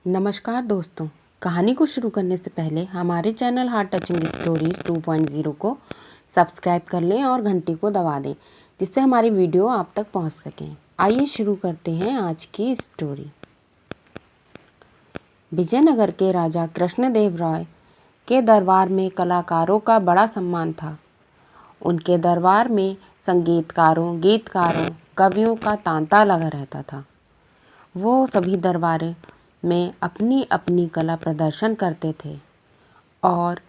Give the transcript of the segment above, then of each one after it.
नमस्कार दोस्तों, कहानी को शुरू करने से पहले हमारे चैनल हार्ट टचिंग स्टोरीज 2.0 को सब्सक्राइब कर लें और घंटी को दबा दें, जिससे हमारी वीडियो आप तक पहुंच सकें। आइए शुरू करते हैं आज की स्टोरी। विजयनगर के राजा कृष्णदेव राय के दरबार में कलाकारों का बड़ा सम्मान था। उनके दरबार में संगीतकारों, गीतकारों, कवियों का तांता लगा रहता था। वो सभी दरबार में अपनी अपनी कला प्रदर्शन करते थे और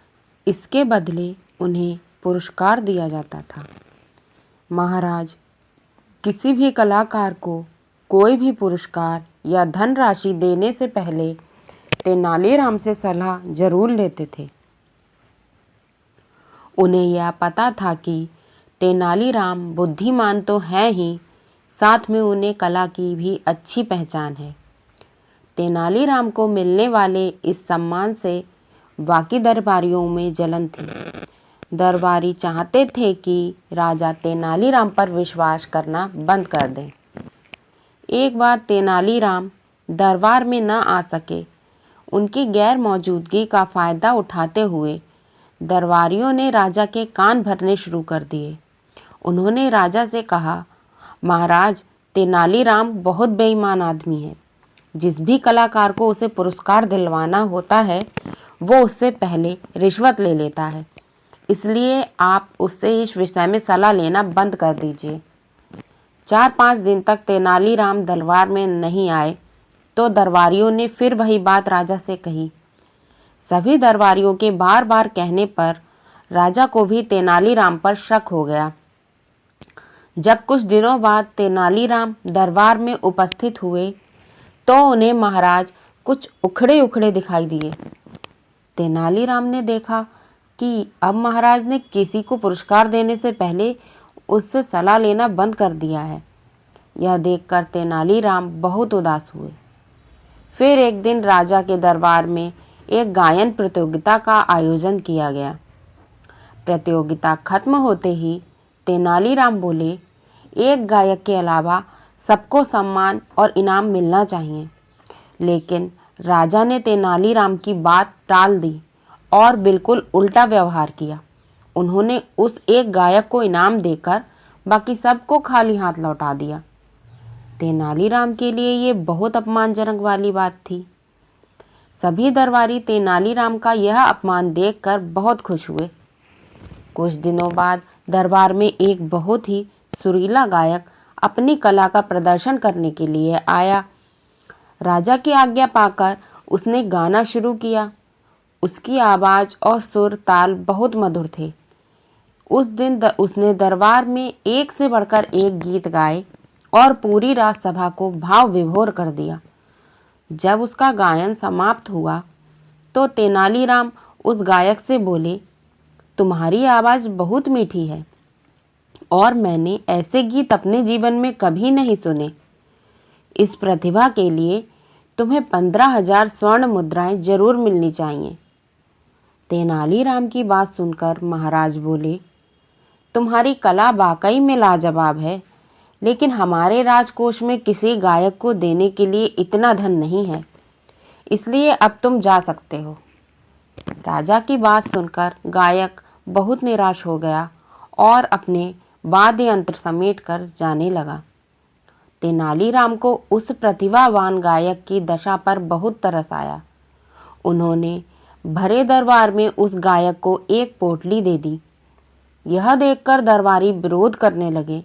इसके बदले उन्हें पुरस्कार दिया जाता था। महाराज किसी भी कलाकार को कोई भी पुरस्कार या धनराशि देने से पहले तेनालीराम से सलाह जरूर लेते थे। उन्हें यह पता था कि तेनालीराम बुद्धिमान तो है ही, साथ में उन्हें कला की भी अच्छी पहचान है। तेनालीराम को मिलने वाले इस सम्मान से बाकी दरबारियों में जलन थी। दरबारी चाहते थे कि राजा तेनालीराम पर विश्वास करना बंद कर दें। एक बार तेनालीराम दरबार में न आ सके। उनकी गैर मौजूदगी का फायदा उठाते हुए दरबारियों ने राजा के कान भरने शुरू कर दिए। उन्होंने राजा से कहा, महाराज, तेनालीराम बहुत बेईमान आदमी है। जिस भी कलाकार को उसे पुरस्कार दिलवाना होता है वो उससे पहले रिश्वत ले लेता है, इसलिए आप उससे इस विषय में सलाह लेना बंद कर दीजिए। 4-5 दिन तक तेनालीराम दरबार में नहीं आए तो दरबारियों ने फिर वही बात राजा से कही। सभी दरबारियों के बार बार कहने पर राजा को भी तेनालीराम पर शक हो गया। जब कुछ दिनों बाद तेनालीराम दरबार में उपस्थित हुए तो उन्हें महाराज कुछ उखड़े उखड़े दिखाई दिए। तेनालीराम ने देखा कि अब महाराज ने किसी को पुरस्कार देने से पहले उससे सलाह लेना बंद कर दिया है। यह देखकर तेनालीराम बहुत उदास हुए। फिर एक दिन राजा के दरबार में एक गायन प्रतियोगिता का आयोजन किया गया। प्रतियोगिता खत्म होते ही तेनालीराम बोले, एक गायक के अलावा सबको सम्मान और इनाम मिलना चाहिए। लेकिन राजा ने तेनालीराम की बात टाल दी और बिल्कुल उल्टा व्यवहार किया। उन्होंने उस एक गायक को इनाम देकर बाकी सबको खाली हाथ लौटा दिया। तेनालीराम के लिए ये बहुत अपमानजनक वाली बात थी। सभी दरबारी तेनालीराम का यह अपमान देखकर बहुत खुश हुए। कुछ दिनों बाद दरबार में एक बहुत ही सुरीला गायक अपनी कला का प्रदर्शन करने के लिए आया। राजा की आज्ञा पाकर उसने गाना शुरू किया। उसकी आवाज़ और सुर ताल बहुत मधुर थे। उस दिन उसने दरबार में एक से बढ़कर एक गीत गाए और पूरी राजसभा को भाव विभोर कर दिया। जब उसका गायन समाप्त हुआ तो तेनालीराम उस गायक से बोले, तुम्हारी आवाज़ बहुत मीठी है और मैंने ऐसे गीत अपने जीवन में कभी नहीं सुने। इस प्रतिभा के लिए तुम्हें 15,000 स्वर्ण मुद्राएं जरूर मिलनी चाहिए। तेनालीराम की बात सुनकर महाराज बोले, तुम्हारी कला वाकई में लाजवाब है, लेकिन हमारे राजकोष में किसी गायक को देने के लिए इतना धन नहीं है, इसलिए अब तुम जा सकते हो। राजा की बात सुनकर गायक बहुत निराश हो गया और अपने वाद्य यंत्र समेट कर जाने लगा। तेनालीराम को उस प्रतिभावान गायक की दशा पर बहुत तरस आया। उन्होंने भरे दरबार में उस गायक को एक पोटली दे दी। यह देखकर दरबारी विरोध करने लगे।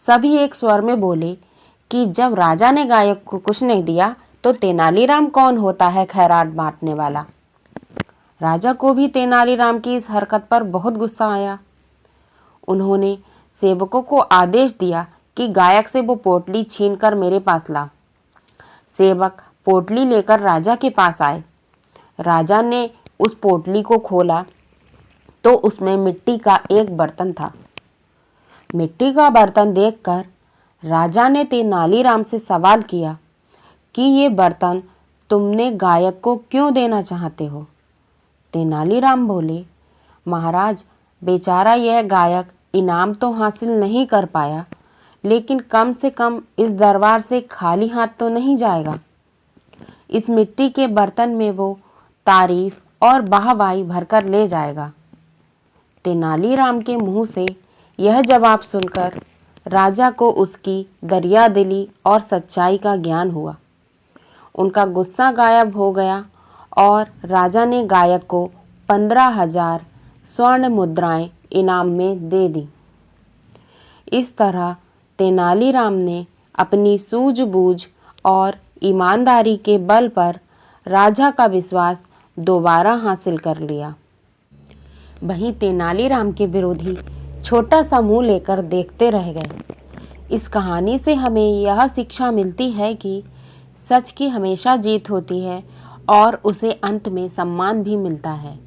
सभी एक स्वर में बोले कि जब राजा ने गायक को कुछ नहीं दिया तो तेनालीराम कौन होता है खैरात बांटने वाला। राजा को भी तेनालीराम की इस हरकत पर बहुत गुस्सा आया। उन्होंने सेवकों को आदेश दिया कि गायक से वो पोटली छीनकर मेरे पास ला। सेवक पोटली लेकर राजा के पास आए। राजा ने उस पोटली को खोला तो उसमें मिट्टी का एक बर्तन था। मिट्टी का बर्तन देखकर राजा ने तेनालीराम से सवाल किया कि ये बर्तन तुमने गायक को क्यों देना चाहते हो। तेनालीराम बोले, महाराज, बेचारा यह गायक इनाम तो हासिल नहीं कर पाया, लेकिन कम से कम इस दरबार से खाली हाथ तो नहीं जाएगा। इस मिट्टी के बर्तन में वो तारीफ और वाहवाही भरकर ले जाएगा। तेनालीराम के मुंह से यह जवाब सुनकर राजा को उसकी दरियादिली और सच्चाई का ज्ञान हुआ। उनका गुस्सा गायब हो गया और राजा ने गायक को 15,000 स्वर्ण मुद्राएं इनाम में दे दी। इस तरह तेनालीराम ने अपनी सूझबूझ और ईमानदारी के बल पर राजा का विश्वास दोबारा हासिल कर लिया। वहीं तेनालीराम के विरोधी छोटा सा मुंह लेकर देखते रह गए। इस कहानी से हमें यह शिक्षा मिलती है कि सच की हमेशा जीत होती है और उसे अंत में सम्मान भी मिलता है।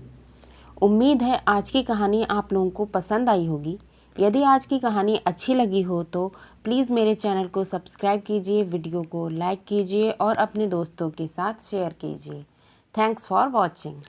उम्मीद है आज की कहानी आप लोगों को पसंद आई होगी। यदि आज की कहानी अच्छी लगी हो तो प्लीज़ मेरे चैनल को सब्सक्राइब कीजिए, वीडियो को लाइक कीजिए और अपने दोस्तों के साथ शेयर कीजिए। Thanks for watching.